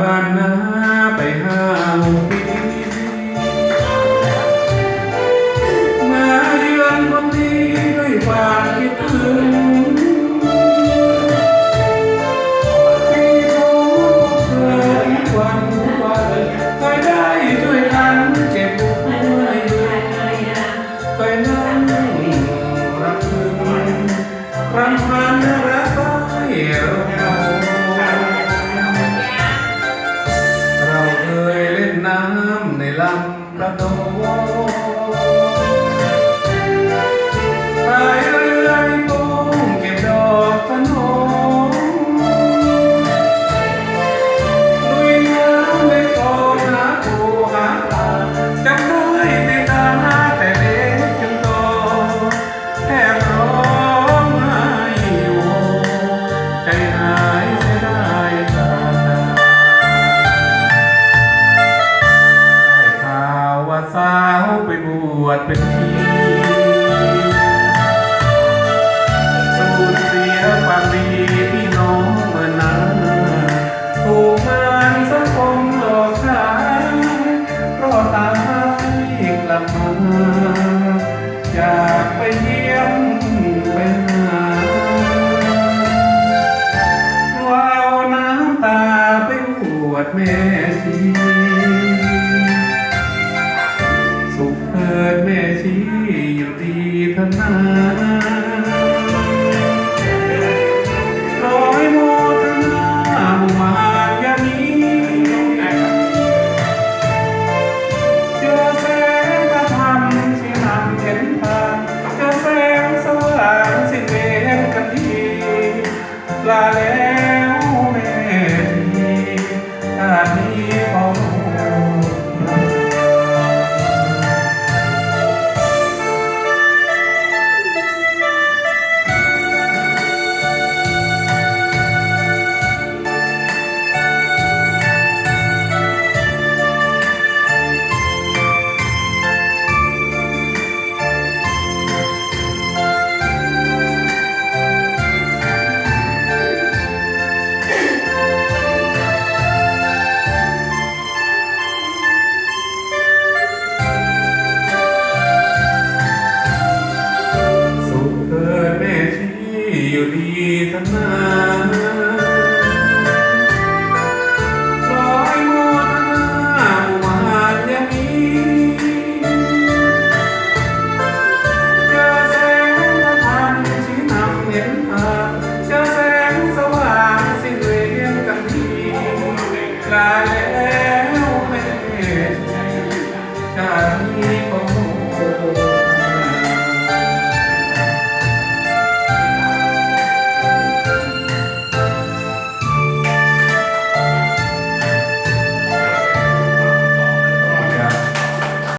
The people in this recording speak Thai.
บ้านนาไป5 6 ปีมาเยือนคนดีด้วยความคิดถึงที่รู้พบเธอทุกวันเคยได้ช่วยกันเก็บไว้เคยนั่งรักถึงรำพันรักใต้เราเคยเล่นน้ำในลำประโดพายเรือในโป่งเก็บดอกขนมลุยน้ำในคลองหาปูหาปลาจำได้ติดตาหน้าแต่เด็กจนโตแทบร้องไห้อยู่ใจหายเสียดายกันได้ข่าวว่าสาวไปบวชเป็นชีสูญเสียความดีพี่น้องเมื่อนั้นถูกงานสังคมหลอกขายรอดตายกลับมาอยากไปเยี่ยมไปหาว่าเอาน้ำตาไปบวชแม่ชี